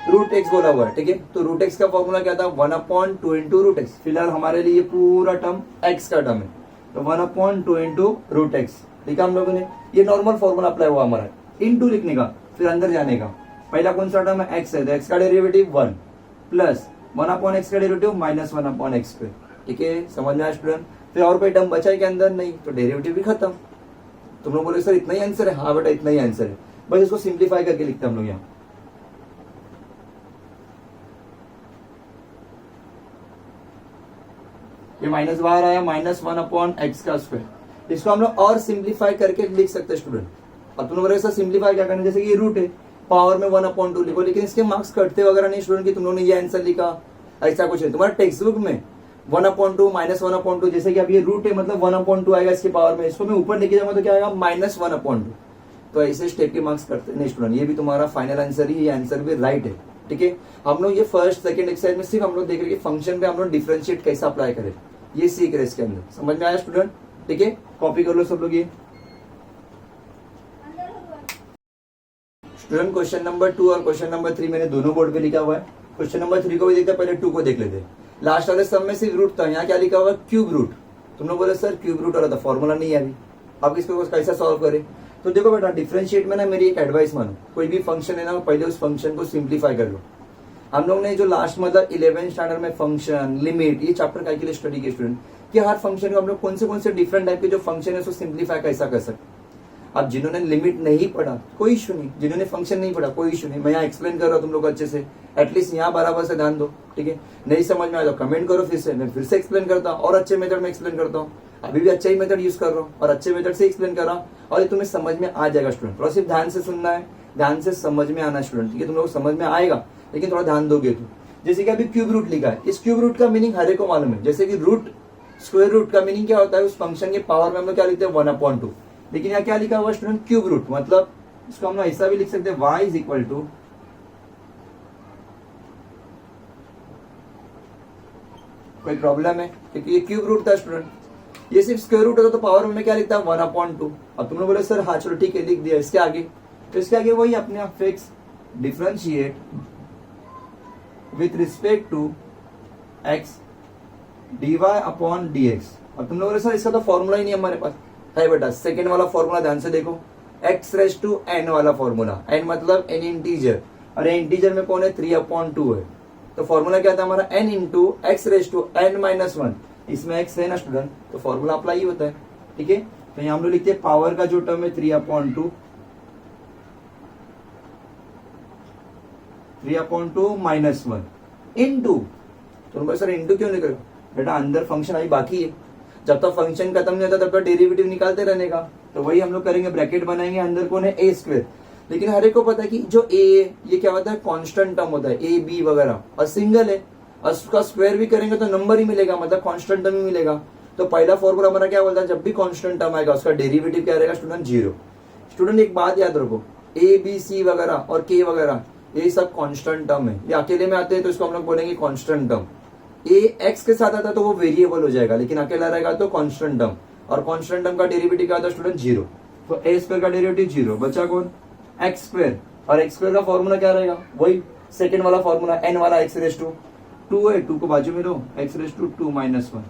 रूट एक्स बोला हुआ है, ठीक है? तो रूट एक्स का फॉर्मूला क्या था, 1 अपॉन 2 इंटू रूट एक्स। फिलहाल हमारे लिए ये पूरा टर्म एक्स का टर्म है, तो 1 अपॉन 2 इंटू रूट एक्स लिखा हम लोगों ने। ये नॉर्मल फॉर्मूला अप्लाई हुआ हमारा, इंटू लिखने का फिर अंदर जाने का। पहला कौन सा टर्म है, एक्स है, तो एक्स का डेरिवेटिव 1 प्लस 1 अपॉन एक्स का डेरिवेटिव माइनस 1 अपॉन एक्स पे, ठीक है? समझ में आया स्टूडेंट? फिर और कोई टर्म बचा है के अंदर, नहीं, तो डेरिवेटिव भी खत्म। तुम लोग बोले सर इतना ही आंसर है, हाँ बेटा इतना ही आंसर है, बस इसको सिंप्लीफाई करके लिखते हम लोग यहाँ। ये माइनस बाहर आया, माइनस 1 अपॉन एक्स का स्क्वायर। इसको हम लोग और सिंप्लीफाई करके लिख सकते हैं स्टूडेंट। अब तुम लोग बोले सर सिंप्लीफाई क्या करना, जैसे कि ये रूट है, पावर में 1 अपॉन 2 लिखो, लेकिन इसके मार्क्स कटते वगैरह नहीं स्टूडेंट कि तुम लोगों ने ये आंसर लिखा, ऐसा कुछ नहीं। तुम्हारे टेक्स्ट बुक में 1 अपॉन 2 माइनस 1 अपॉन 2, जैसे कि अब ये रूट है मतलब 1 अपॉन 2 आएगा इसके पावर में, इसको मैं ऊपर लेके जाऊंगा तो क्या आएगा, माइनस 1 अपॉन 2। तो ऐसे स्टेप के मार्क्स करते नहीं स्टूडेंट। ये भी तुम्हारा फाइनल आंसर ही, ये आंसर भी राइट है, ठीक है? हम लोग ये फर्स्ट सेकंड एक्सरसाइज में सिर्फ हम लोग देख रहे हैं कि फंक्शन पे हम लोग डिफरेंशिएट कैसे अप्लाई करें, ये सीख रहे इसके अंदर। समझ में आया स्टूडेंट? ठीक है, कॉपी कर लो सब लोग ये। स्टूडेंट क्वेश्चन नंबर 2 और क्वेश्चन नंबर 3 मैंने दोनों बोर्ड पे लिखा हुआ है। क्वेश्चन नंबर 3 को भी देखते, पहले 2 को देख लेते। लास्ट वाले सब में सिर्फ रूट था, यहाँ क्या लिखा हुआ, क्यूब रूट। तुम लोग बोले सर क्यूब रूट वाला था, फॉर्मूला नहीं है अभी, अब इसको कैसा सॉल्व करें? तो देखो बेटा, डिफरेंशिएट में ना मेरी एक एडवाइस मानो, कोई भी फंक्शन है ना, पहले उस फंक्शन को सिंप्लीफाई कर लो। हम लोग ने जो लास्ट मतलब 11th स्टैंडर्ड में फंक्शन, लिमिट, ये चैप्टर का के लिए स्टडी किया स्टूडेंट, कि हर फंक्शन को हम लोग कौन से डिफरेंट टाइप के जो फंक्शन है उसको सिंप्लीफाई कैसा कर सकते। अब जिन्होंने लिमिट नहीं पढ़ा कोई इशू नहीं, जिन्होंने फंक्शन नहीं पढ़ा कोई इशू नहीं, मैं यहाँ एक्सप्लेन कर रहा हूँ तुम लोग अच्छे से, एटलीस्ट यहाँ बराबर से ध्यान दो, ठीक है? नहीं समझ में आया तो कमेंट करो, फिर से मैं फिर से एक्सप्लेन करता हूँ, और अच्छे मेथड में एक्सप्लेन करता हूँ। अभी भी अच्छा ही मेथड यूज कर रहा हूँ और अच्छे मेथड से एक्सप्लेन कर रहा हूँ, और ये तुम्हें समझ में आ जाएगा स्टूडेंट। थोड़ा सिर्फ ध्यान से सुनना है, ध्यान से समझ में आना स्टूडेंट, ठीक है? तुम लोग समझ में आएगा, लेकिन थोड़ा ध्यान दोगे तो। जैसे कि अभी क्यूब रूट लिखा है, इस क्यूब रूट का मीनिंग हर एक को मालूम है। जैसे कि रूट, स्क्वायर रूट का मीनिंग क्या होता है, उस फंक्शन के पावर में हम लोग क्या लिखते हैं, 1 अपॉन 2। लेकिन यहाँ क्या लिखा हुआ स्टूडेंट, क्यूब रूट, मतलब इसको हम लोग ऐसा भी लिख सकते हैं, y इज इक्वल टू कोई प्रॉब्लम है, क्योंकि ये क्यूब रूट था स्टूडेंट। ये सिर्फ स्क्वायर रूट होता तो पावर में क्या लिखता है, 1 अपॉन 2। अब तुम लोग बोले सर हाँ चलो ठीक है लिख दिया, इसके आगे, तो इसके आगे वही अपने आप fix differentiate with respect to x dy upon dx। अब तुम लोग बोले सर इसका तो फॉर्मूला ही नहीं हमारे पास, है बेटा। सेकेंड वाला फॉर्मूला ध्यान से देखो, एक्स रेस टू एन वाला फॉर्मूला, एन मतलब एन इंटीजर, और इंटीजर में कौन है 3/2 है। तो फॉर्मूला क्या था हमारा, n into x raise to n minus 1, इसमें एक्स है ना स्टूडेंट, तो फॉर्मूला अप्लाई ही होता है। ठीक है, तो यहाँ हम लोग लिखते हैं पावर का जो टर्म है 3/2 माइनस 1 इंटू, तो सर इंटू क्यों लिख रहे हो बेटा, अंदर फंक्शन अभी बाकी है, जब तक फंक्शन खत्म नहीं होता तब तक डेरिवेटिव निकालते रहने का। तो वही हम लोग करेंगे, ब्रैकेट बनाएंगे, अंदर कौन है ए स्क्वायर। लेकिन हर एक को पता है कि जो ए ये क्या होता है, कांस्टेंट टर्म होता है, ए बी वगैरह, और सिंगल है और उसका स्क्वायर भी करेंगे तो नंबर ही मिलेगा, मतलब कांस्टेंट टर्म ही मिलेगा। तो पहला फॉर्मूला हमारा क्या बोलता है, जब भी कांस्टेंट टर्म आएगा उसका डेरिवेटिव क्या रहेगा स्टूडेंट, 0। स्टूडेंट एक बात याद रखो, ए बी सी वगैरह और के वगैरह ये सब कांस्टेंट टर्म है, ये अकेले में आते हैं तो इसको हम लोग बोलेंगे कांस्टेंट टर्म। ए एक्स के साथ आता है तो वो वेरिएबल हो जाएगा, लेकिन अकेला रहेगा तो कांस्टेंट टर्म, और कांस्टेंट टर्म का डेरिवेटिव क्या होता है स्टूडेंट, 0। तो ए स्क्वायर का डेरिवेटिव 0, बचा कौन, एक्स स्क्वायर, और एक्स स्क्वायर का फॉर्मूला क्या रहेगा, वही सेकंड वाला फॉर्मूला, एन वाला, एक्स रेस टू 2 है, 2 को बाजू में लो, एक्स रेस टू 2 माइनस 1।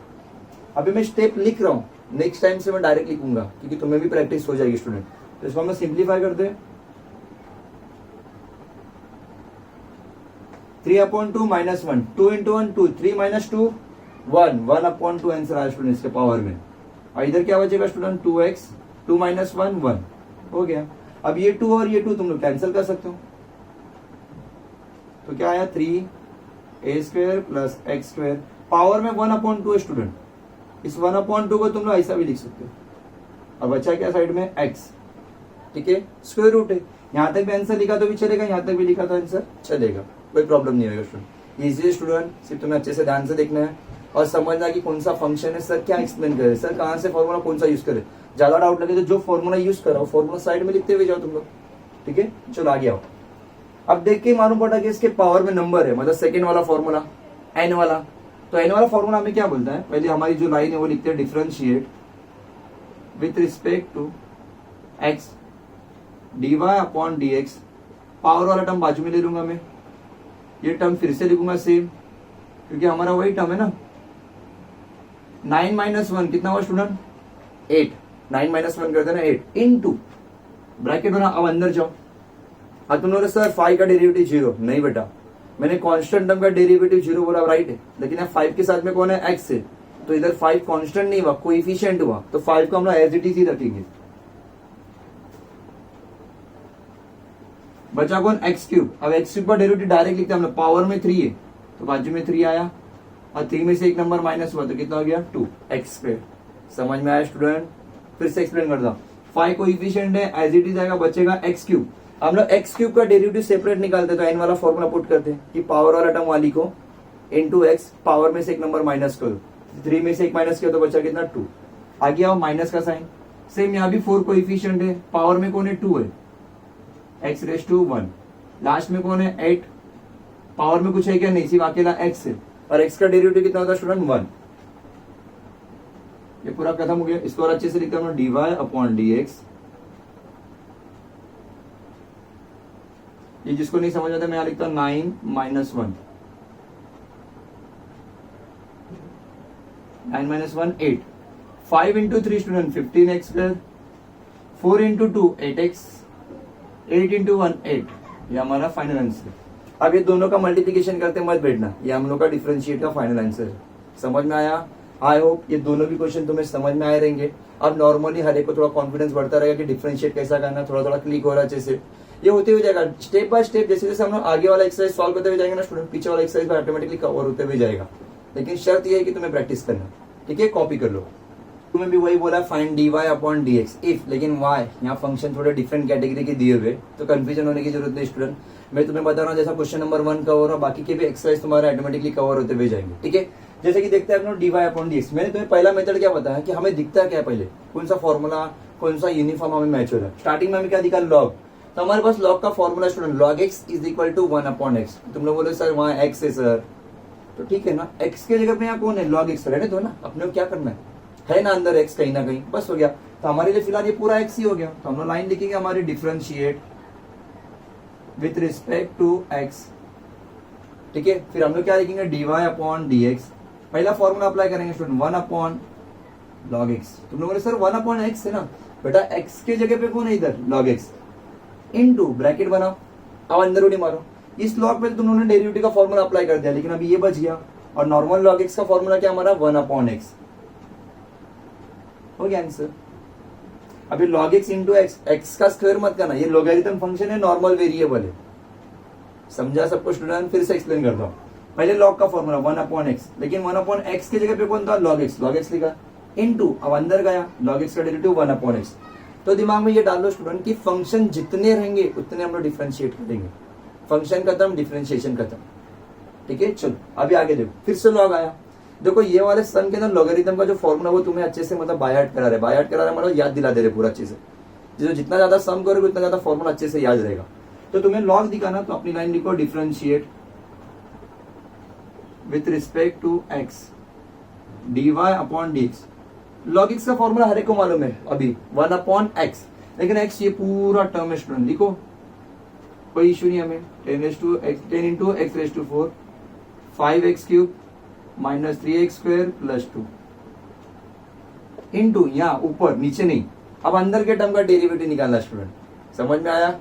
अभी मैं स्टेप लिख रहा हूँ, नेक्स्ट टाइम से मैं डायरेक्ट लिखूंगा क्योंकि तुम्हें भी प्रैक्टिस हो जाएगी स्टूडेंट। तो इसको हम सिंप्लीफाई करते हैं, 3/2 माइनस 1, 2 इंटू 1 2, 3 माइनस 2 1, 1/2 आंसर आया स्टूडेंट इसके पावर में। और इधर क्या बचेगा स्टूडेंट, 2x, 2 माइनस 1 1 हो गया। अब ये 2 और ये 2 तुम लोग कैंसिल कर सकते हो, तो क्या आया 3a square plus x square, power में 1/2 है स्टूडेंट, इस 1/2 को तुम लोग ऐसा भी लिख सकते हो। और बचा क्या साइड में, x, ठीक है, स्क्वायर रूट है। यहां तक भी आंसर लिखा तो भी चलेगा, यहां तक भी लिखा तो आंसर चलेगा, कोई प्रॉब्लम नहीं होगा स्टूडेंट। इजी है स्टूडेंट, सिर्फ तुम्हें अच्छे से ध्यान से देखना है और समझना कि कौन सा फंक्शन है, सर क्या एक्सप्लेन करे, सर कहाँ से फॉर्मूला कौन सा यूज करे। ज्यादा डाउट लगे तो जो फॉर्मूला यूज करो फॉर्मूला साइड में लिखते हुए जाओ तुम लोग, ठीक है। चलो आगे आओ। अब देख के मालूम पड़ा कि इसके पावर में नंबर है, मतलब सेकेंड वाला फॉर्मूला एन वाला। तो एन वाला फॉर्मूला हमें क्या बोलता है, पहले हमारी जो लाइन है वो लिखते हैं, differentiate with respect to x dy/dx। Power वाला टर्म बाजू में ले लूंगा मैं, ये टर्म फिर से लिखूंगा सेम, क्योंकि हमारा वही टर्म है ना। 9 माइनस 1 कितना हुआ स्टूडेंट, 8, 9 माइनस 1 करते ना 8 इंटू ब्रैकेट बना। अब अंदर जाओ, अब तुम लोग सर 5 का डेरिवेटिव 0, नहीं बेटा, मैंने कांस्टेंट टर्म का डेरिवेटिव 0 बोला, राइट है, लेकिन अब 5 के साथ में कौन है, x है, तो इधर 5 कांस्टेंट नहीं हुआ, कोएफिशिएंट हुआ, तो 5 को हम लोग एज इट इज ही रखेंगे। बचा कौन, एक्स क्यूब। अब एक्स क्यूब का डेरिवेटिव डायरेक्ट लिखते हैं हम लोग, पावर में 3 है तो बाजू में 3 आया, और 3 में से एक नंबर माइनस हुआ तो कितना हो गया, 2 एक्स स्क्वायर। समझ में आया स्टूडेंट, फिर से एक्सप्लेन करता। 5 कोएफिशिएंट है, एज इट इज आएगा, बचेगा एक्स क्यूब। हम लोग एक्स क्यूब का डेरिवेटिव सेपरेट निकालते तो एन वाला फॉर्मूला पुट करते हैं कि पावर वाला टर्म वाली को इनटू एक्स, पावर में से एक नंबर माइनस करो, 3 में से एक माइनस किया तो बचा कितना, 2। आगे आओ, माइनस का साइन, सेम यहाँ भी 4 कोएफिशिएंट है, पावर में कौन है, 2 है, एक्स रेस टू 1, लास्ट में कौन है, 8, पावर में कुछ है क्या, नहीं, सिर्फ अकेला एक्स है, और एक्स का डेरिवेटिव कितना होता है स्टूडेंट, 1। ये पूरा खत्म हो गया। इसको और अच्छे से लिखता हूँ, dy/dx। ये जिसको नहीं समझ आता मैं यहाँ लिखता हूँ 9 minus 1, 9 minus 1 8, 5 into 3 student 15x square, 4 into 2 8x, 8 into 1 8, ये हमारा फाइनल आंसर। अब ये दोनों का मल्टीप्लिकेशन करते मत बैठना, ये हम लोग का डिफरेंशिएट का फाइनल आंसर है। समझ में आया? आई होप ये दोनों भी क्वेश्चन तुम्हें समझ में आए रहेंगे। अब नॉर्मली हर एक को थोड़ा कॉन्फिडेंस बढ़ता रहेगा कि डिफरेंशिएट कैसा करना, थोड़ा थोड़ा क्लिक हो रहा है अच्छे से। ये होते हुए जाएगा स्टेप बाय स्टेप, जैसे जैसे हम लोग आगे वाला एक्सरसाइज सॉल्व करते हुए जाएंगे ना स्टूडेंट, पीछे वाला एक्सरसाइज ऑटोमेटिकली कवर होते हुए जाएगा। लेकिन शर्त ये है कि तुम्हें प्रैक्टिस करना, ठीक है, कॉपी कर लो। तुम्हें भी वही बोला फाइंड dy/dx इफ, लेकिन वाई यहाँ फंक्शन थोड़े डिफरेंट कैटेगरी के दिए हुए, तो कंफ्यूजन होने की जरूरत नहीं स्टूडेंट। मैं तुम्हें बता रहा हूँ जैसा क्वेश्चन नंबर 1 कवर हो, बाकी के भी एक्सरसाइज तुम्हारे ऑटोमेटिकली कवर होते हुए जाएंगे, ठीक है। जैसे कि देखते हैं अपना dy/dx। मैंने तुम्हें पहला मेथड क्या बताया कि हमें दिखता क्या है, पहले कौन सा फॉर्मूला, कौन सा यूनिफॉर्म हमें मैच हो रहा है। स्टार्टिंग में हमें क्या दिखा, लॉग, तो हमारे पास लॉग का formula student log x is equal to 1/x। तुम लोग बोले सर वहाँ x है सर, तो ठीक है ना, x के जगह पे यहाँ कौन है, log x रहने दो ना, अपने को क्या करना है ना अंदर x कहीं ना कहीं, बस हो गया। तो हमारे लिए फिलहाल ये पूरा x ही हो गया, तो हम लोग लाइन लिखेंगे हमारी differentiate with respect to x, ठीक है। फिर हम लोग क्या लिखेंगे dy/dx। पहला फॉर्मूला अप्लाई करेंगे स्टूडेंट 1/, लॉग एक्स। तुम लोगों ने सर 1/x है ना बेटा, x के जगह पे कौन है इधर, लॉग एक्स इनटू ब्रैकेट बनाओ, अब अंदर उड़ी मारो। इस लॉग पे तुम लोगों ने डेरिवेटिव का फॉर्मूला अप्लाई कर दिया, लेकिन अभी ये बच गया, और नॉर्मल लॉग एक्स का फॉर्मूला क्या हमारा 1/x हो गया आंसर। अभी log x into x, x का स्क्वायर मत करना, ये लोगरिथम फंक्शन है, नॉर्मल वेरिएबल है। समझा सबको स्टूडेंट? फिर से एक्सप्लेन करता हूँ। पहले log का फॉर्मूला 1/x, लेकिन 1/x के जगह पे कौन था, log x लिखा इनटू, अब अंदर गया log x का डेरिवेटिव 1/x। तो दिमाग में ये डाल लो स्टूडेंट कि फंक्शन जितने रहेंगे उतने हम लोग डिफरेंशिएट करेंगे। फंक्शन खत्म, डिफरेंशिएशन खत्म। ठीक है, चलो अभी आगे देखो, फिर से log आया। देखो ये वाले सम के अंदर लॉगरिथम का जो फॉर्मूला वो तुम्हें अच्छे से मतलब बाय हार्ट करा रहे, बाय हार्ट करा रहे मतलब याद दिला दे रहे पूरा अच्छे से। जितना ज्यादा सम करोगे उतना ज्यादा फॉर्मूला अच्छे से याद रहेगा। तो तुम्हें लॉग दिखाना, तो अपनी लाइन लिखो, differentiate with respect to x dy upon dx। Log x का फॉर्मूला हर एक को मालूम है अभी 1/x, लेकिन x ये पूरा टर्म है स्टूडेंट, लिखो कोई इश्यू नहीं हमें। 10 into x raise to 4 5x cube minus 3x square plus 2 into, यहाँ ऊपर नीचे नहीं, अब अंदर के टर्म का डेरिवेटिव निकालना स्टूडेंट। समझ में आया?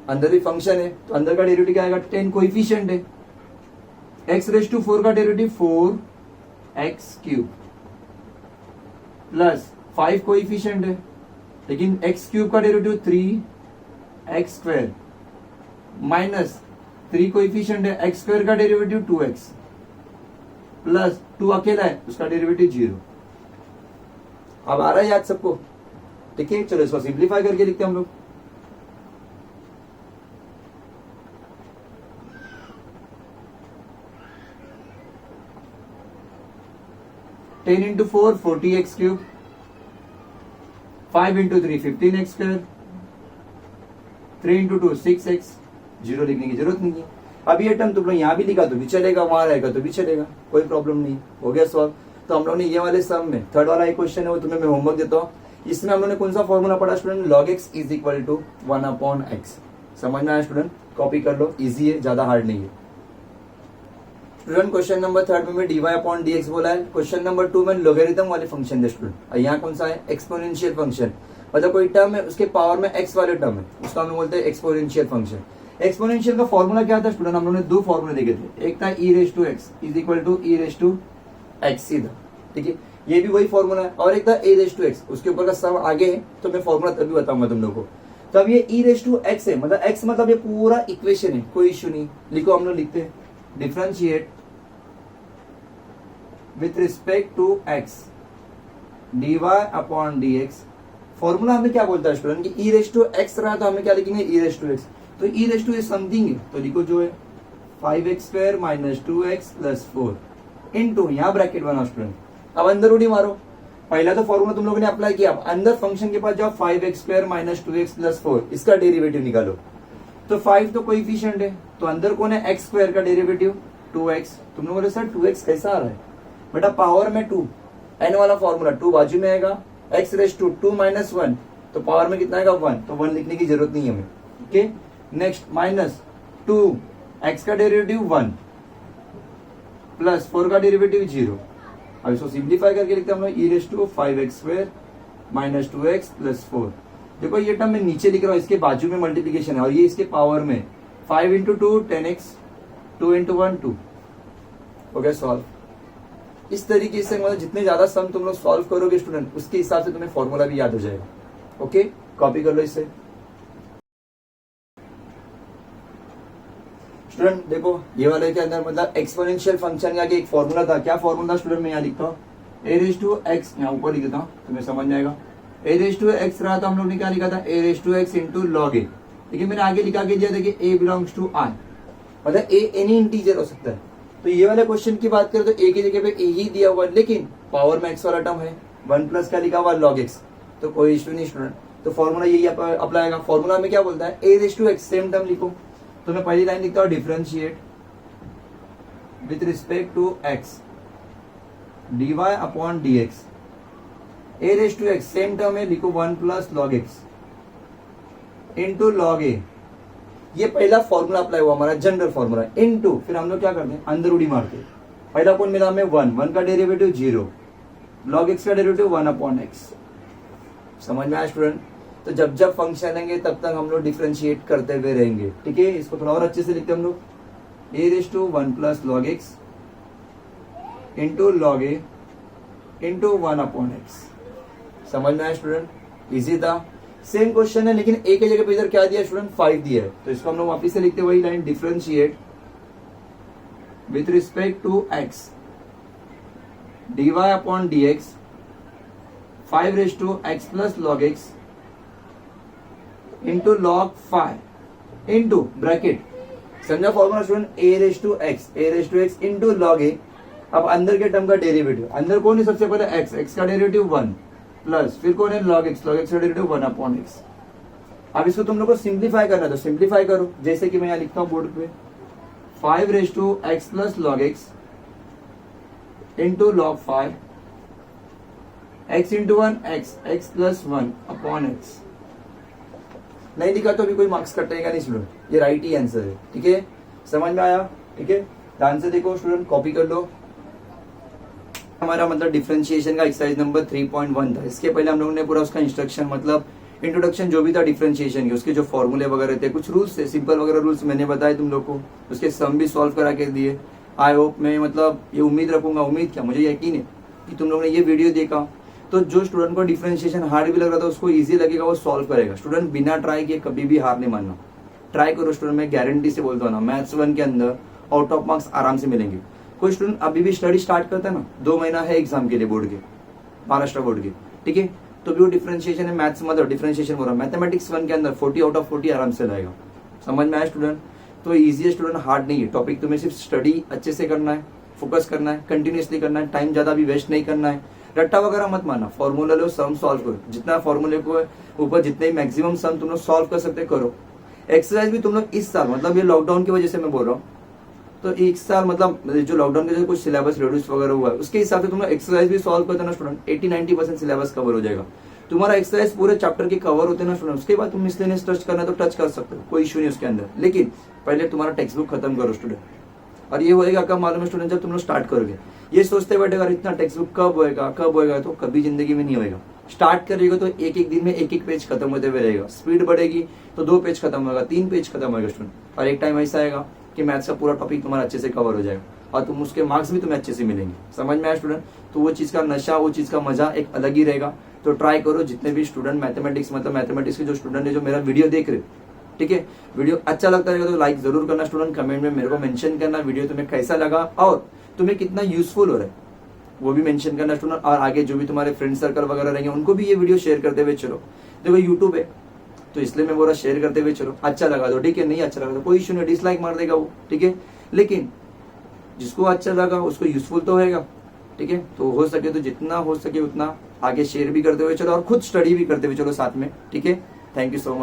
अंदर भी फंक्शन है तो अंदर का डेरिवेटिव क्या आएगा, 10 कोएफिशिएंट है, x रेज टू 4 का derivative 4x cube plus 5 coefficient है, लेकिन x क्यूब का derivative 3x square minus 3 coefficient है, x स्क्वायर का डेरिवेटिव 2x प्लस 2 अकेला है, उसका डेरिवेटिव 0। अब आ रहा है याद सबको? ठीक है, चलो इसको सिंप्लीफाई करके लिखते हैं हम लोग। Ten into 4 40x cube, 5 into 3 15x square, 3 into 2 6x, 0 लिखने की जरूरत नहीं है। अब ये टर्म तुम लोग यहाँ भी लिखा तो भी चलेगा, वहां रहेगा तो भी चलेगा, कोई प्रॉब्लम नहीं। हो गया सॉल्व। तो हम लोग ने ये वाले सम में थर्ड वाला एक क्वेश्चन है, वो तुम्हें मैं होमवर्क देता हूँ। इसमें हम लोग ने कौन सा फॉर्मूला पढ़ा student, log x is equal to 1/x। समझ में आया स्टूडेंट? कॉपी कर लो, इजी है, ज्यादा हार्ड नहीं है स्टूडेंट। क्वेश्चन नंबर 3 में dy अपॉन dx बोला है। क्वेश्चन नंबर 2 में लोगरिथम वाले फंक्शन है स्टूडेंट। यहाँ कौन सा है, एक्सपोनेंशियल फंक्शन, मतलब कोई टर्म है उसके पावर में x वाले टर्म है, उसका हम बोलते हैं एक्सपोनेंशियल फंक्शन। एक्सपोनेंशियल का फॉर्मूला क्या था स्टूडेंट, हम लोगों ने 2 फॉर्मूले देखे थे, एक था e raise to x is equal to e raise to x सीधा, ठीक है, ये भी वही फॉर्मूला है, और एक था a रेज टू एक्स, उसके ऊपर का सम आगे है तो मैं फॉर्मूला तभी बताऊंगा तुम लोगों को। तो अब ये e रेज टू एक्स है, मतलब x मतलब ये पूरा इक्वेशन है, कोई इश्यू नहीं। लिखो, हम लोग लिखते हैं differentiate with respect to x dy upon dx। Formula हमें क्या बोलता है स्टूडेंट कि e रेज टू एक्स रहा तो हमें क्या लिखेंगे, e रेज टू एक्स। तो e रेज टू समथिंग है तो लिखो जो है 5x square minus 2x plus 4 into, यहाँ ब्रैकेट बनाओ स्टूडेंट। अब अंदर उड़ी मारो, पहला तो फॉर्मूला तुम लोगों ने अप्लाई किया, अब अंदर फंक्शन के पास जाओ, 5x square minus 2x plus 4, इसका डेरिवेटिव निकालो। तो 5 तो कोएफिशिएंट है, तो अंदर कौन है, x स्क्वायर का डेरिवेटिव 2x। तुम लोग बोले सर 2x कैसा आ रहा है, बेटा पावर में 2, n वाला फॉर्मूला 2 बाजू में आएगा, x रेज टू 2 माइनस 1, तो पावर में कितना आएगा 1, तो 1 लिखने की जरूरत नहीं है हमें। ओके, नेक्स्ट माइनस 2 x का डेरिवेटिव 1 प्लस 4 का डेरिवेटिव 0। अब इसको सिंप्लीफाई करके लिखते हैं हम लोग e raise to 5x square minus 2x plus 4। देखो ये टर्म मैं नीचे लिख रहा हूँ, इसके बाजू में मल्टीप्लीकेशन है और ये इसके पावर में 5 इंटू 2 10x, 2 इंटू 1 2। हो गया सॉल्व। इस तरीके से मतलब जितने ज्यादा सम तुम लोग सॉल्व करोगे स्टूडेंट, उसके हिसाब से तुम्हें फॉर्मूला भी याद हो जाएगा। ओके, कॉपी कर लो इसे स्टूडेंट। देखो ये वाले के अंदर मतलब एक्सपोनेंशियल फंक्शन का एक फॉर्मूला था, क्या फॉर्मूला स्टूडेंट मैं यहाँ लिखता हूँ, a रेज टू एक्स, यहाँ ऊपर लिख देता हूँ तुम्हें समझ में आएगा। a रेज टू एक्स रहा तो हम लोग ने क्या लिखा था, a raise to x into log a, लेकिन मैंने आगे लिखा के दिया देखिए a बिलोंग्स टू i, मतलब a एनी इंटीजर हो सकता है। तो ये वाले क्वेश्चन की बात करें तो a की जगह पे a ही दिया हुआ, लेकिन पावर में x वाला टर्म है, 1 प्लस क्या लिखा हुआ लॉग x, तो कोई इश्यू नहीं स्टूडेंट। तो फॉर्मूला यही अप्लाई आएगा। फॉर्मूला में क्या बोलता है, a raise to x same term लिखो, तो मैं पहली लाइन लिखता हूँ differentiate with respect to x dy upon dx। a raise to x same term है, लिखो 1 plus log x into log a. ये पहला फॉर्मूला अप्लाई हुआ हमारा जनरल फॉर्मूला, इनटू फिर हम लोग क्या करते हैं, अंदर उड़ी मारते हैं। पहला कौन मिला हमें 1, 1 का डेरिवेटिव 0 log x का डेरिवेटिव 1 अपॉन एक्स। समझ में आया स्टूडेंट? तो जब जब फंक्शन आएंगे तब तक हम लोग डिफ्रेंशिएट करते हुए रहेंगे, ठीक है। इसको थोड़ा और अच्छे से लिखते हैं हम लोग, a raise to 1 plus log x into log a into 1 upon x. समझ में आया स्टूडेंट? इजी था। सेम क्वेश्चन है लेकिन ए की जगह पे इधर क्या दिया स्टूडेंट, 5 दिया है, तो इसको हम लोग वापिस से लिखते हैं वही line, differentiate with respect to x dy upon dx 5 raise to x plus log x into log 5 into bracket, समझा formula student, a raise to x into log a. अब अंदर के टर्म का डेरिवेटिव, अंदर कौन है सबसे पहले x का डेरिवेटिव 1 प्लस फिर कौन है log x का डेरिवेटिव 1 अपॉन x। अब इसको तुम लोग को सिंप्लीफाई करना है तो सिंप्लीफाई करो, जैसे कि मैं यहाँ लिखता हूँ बोर्ड पे, 5 raise to x plus log x into log 5 x into 1 x plus 1 upon x। नहीं लिखा तो अभी कोई मार्क्स कटेगा नहीं स्टूडेंट, ये राइट ही आंसर है, ठीक है। समझ में आया? ठीक है, ध्यान से देखो स्टूडेंट, कॉपी कर लो। हमारा मतलब डिफरेंशिएशन का एक्सरसाइज नंबर 3.1 था। इसके पहले हम लोगों ने पूरा उसका इंस्ट्रक्शन मतलब इंट्रोडक्शन जो भी था डिफरेंशिएशन के, उसके जो फॉर्मूले वगैरह थे, कुछ रूल्स थे, सिंपल वगैरह रूल्स मैंने बताए तुम लोग को, उसके सम भी सॉल्व करा के दिए। आई होप, मैं मतलब ये उम्मीद रखूंगा, उम्मीद क्या, मुझे यकीन है कि तुम लोगों ने ये वीडियो देखा तो जो स्टूडेंट को डिफरेंशिएशन हार्ड भी लग रहा था उसको ईजी लगेगा, वो सॉल्व करेगा। स्टूडेंट बिना ट्राई किए कभी भी हार नहीं मानना, ट्राई करो स्टूडेंट, मैं गारंटी से बोलता हूँ ना, मैथ्स 1 के अंदर आउट ऑफ मार्क्स आराम से मिलेंगे। कोई स्टूडेंट अभी भी स्टडी स्टार्ट करता है ना, 2 महीना है एग्जाम के लिए बोर्ड के, महाराष्ट्र बोर्ड के, ठीक है, तो भी वो डिफरेंशिएशन है, मैथ्स मतलब डिफरेंशिएशन बोल रहा, मैथमेटिक्स 1 के अंदर 40 आउट ऑफ 40 आराम से लाएगा। समझ में आया स्टूडेंट? तो इजी है स्टूडेंट, हार्ड नहीं है टॉपिक। तुम्हें सिर्फ स्टडी अच्छे से करना है, फोकस करना है, कंटिन्यूसली करना है, टाइम ज्यादा भी वेस्ट नहीं करना है, रट्टा वगैरह मत मारना, फॉर्मूला लो, सम सॉल्व करो, जितना फॉर्मूले को ऊपर जितने मैक्सिमम सम तुम लोग सॉल्व कर सकते करो। एक्सरसाइज भी तुम लोग इस साल, मतलब ये लॉकडाउन की वजह से मैं बोल रहा हूँ, तो एक साल मतलब जो लॉकडाउन के कुछ सिलेबस रिड्यूस वगैरह हुआ है उसके हिसाब से तुम लोग एक्सरसाइज भी सॉल्व करते ना स्टूडेंट, 80-90% सिलेबस कवर हो जाएगा तुम्हारा। एक्सरसाइज पूरे चैप्टर के कवर होते ना स्टूडेंट, उसके बाद तुम मिसलेनियस टच करना तो टच कर सकते हो, कोई इशू नहीं उसके अंदर, लेकिन पहले तुम्हारा टेक्स्ट बुक खत्म करो स्टूडेंट। और ये होएगा कब मालूम है स्टूडेंट, जब तुम लोग स्टार्ट करोगे। ये सोचते बैठेगा इतना टेक्स्ट बुक कब होएगा, तो कभी जिंदगी में नहीं होएगा। स्टार्ट करेगा तो एक एक दिन में एक पेज खत्म होते हुए रहेगा, स्पीड बढ़ेगी तो 2 पेज खत्म होगा, 3 पेज खत्म होगा स्टूडेंट। और एक टाइम ऐसा आएगा कि मैथ्स का पूरा टॉपिक तुम्हारा अच्छे से कवर हो जाएगा और तुम उसके मार्क्स भी तुम्हें अच्छे से मिलेंगे। समझ में आया स्टूडेंट? तो वो चीज का नशा, वो चीज का मजा एक अलग ही रहेगा। तो ट्राई करो, जितने भी स्टूडेंट मैथमेटिक्स मतलब मैथमेटिक्स के जो स्टूडेंट है जो मेरा वीडियो देख रहे, ठीक है, वीडियो अच्छा लगता रहेगा तो लाइक जरूर करना स्टूडेंट, कमेंट में मेरे को मेंशन करना वीडियो तुम्हें कैसा लगा और तुम्हें कितना यूजफुल हो रहा है वो भी मेंशन करना स्टूडेंट। और आगे जो भी तुम्हारे फ्रेंड सर्कल वगैरह रहेंगे उनको भी ये वीडियो शेयर करते हुए चलो। देखो यूट्यूब है तो इसलिए मैं बोल रहा शेयर करते हुए चलो, अच्छा लगा तो ठीक है, नहीं अच्छा लगा तो कोई इशू नहीं, डिसलाइक मार देगा वो, ठीक है, लेकिन जिसको अच्छा लगा उसको यूजफुल तो होगा, ठीक है। तो हो सके तो जितना हो सके उतना आगे शेयर भी करते हुए चलो और खुद स्टडी भी करते हुए चलो साथ में, ठीक है। Thank you so much.